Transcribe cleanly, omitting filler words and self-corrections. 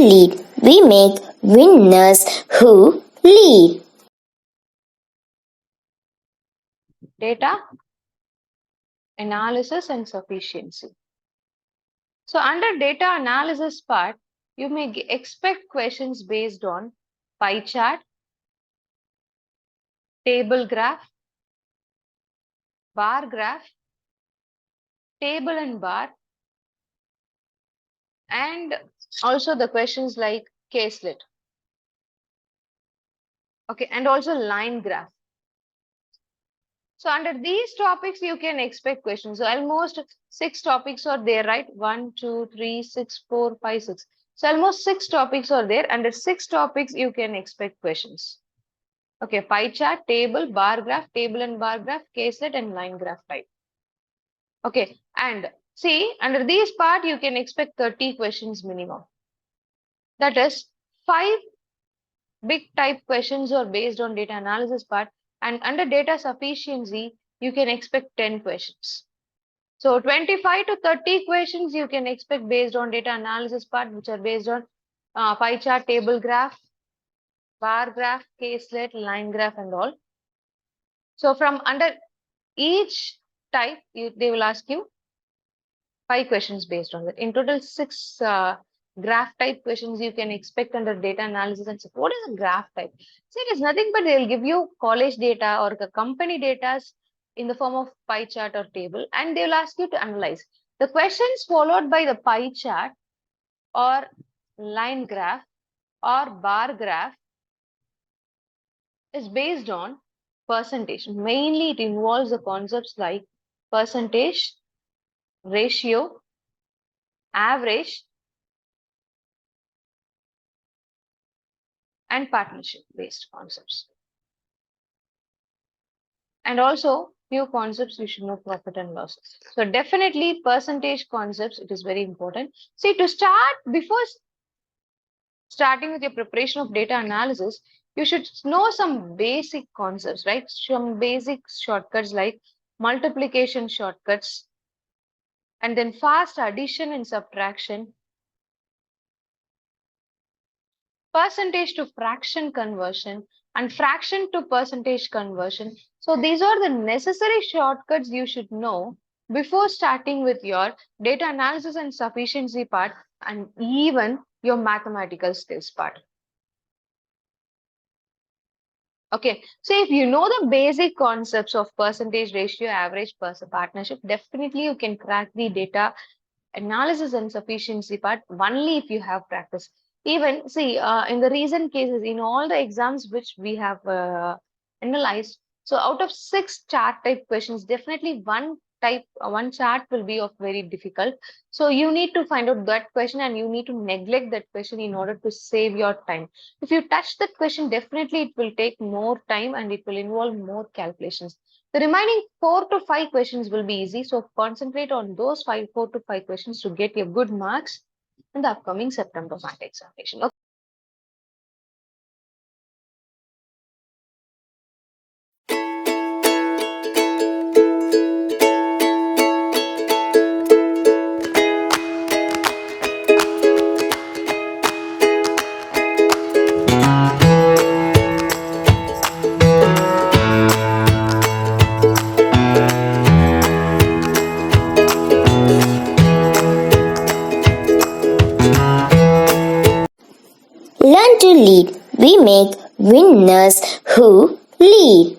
lead, we make winners who lead. Data analysis and sufficiency. So under data analysis part, you may expect questions based on pie chart, table graph, bar graph, table and bar, and also the questions like caselet. Okay, and also line graph. So under these topics, you can expect questions. So almost 6 topics are there, right? 1, 2, 3, 6, 4, 5, 6. So almost 6 topics are there. Under 6 topics, you can expect questions. Okay, pie chart, table, bar graph, table and bar graph, caselet and line graph type. Okay, and see, under these part, you can expect 30 questions minimum. That is 5 big type questions are based on data analysis part, and under data sufficiency, you can expect 10 questions. So 25 to 30 questions you can expect based on data analysis part, which are based on pie chart, table graph, bar graph, caselet, line graph and all. So from under each type, they will ask you 5 questions based on that. In total, 6 graph type questions you can expect under data analysis and support. What is a graph type? So it is nothing but they'll give you college data or the company data in the form of pie chart or table, and they'll ask you to analyze. The questions followed by the pie chart or line graph or bar graph is based on percentage. Mainly it involves the concepts like percentage, ratio, average, and partnership based concepts. And also few concepts you should know, profit and loss. So definitely percentage concepts, it is very important. See, to start, before starting with your preparation of data analysis, you should know some basic concepts, right? Some basic shortcuts like multiplication shortcuts, and then fast addition and subtraction, percentage to fraction conversion, and fraction to percentage conversion. So these are the necessary shortcuts you should know before starting with your data analysis and sufficiency part, and even your mathematical skills part. Okay, so if you know the basic concepts of percentage, ratio, average, partnership, definitely you can crack the data analysis and sufficiency part only if you have practice. Even see, in the recent cases, in all the exams which we have analyzed, so out of 6 chart type questions, definitely one chart will be of very difficult. So you need to find out that question and you need to neglect that question in order to save your time. If you touch that question, definitely it will take more time and it will involve more calculations. The remaining 4 to 5 questions will be easy. So concentrate on those 4 to 5 questions to get your good marks in the upcoming September math examination. Okay. Learn to lead, we make winners who lead.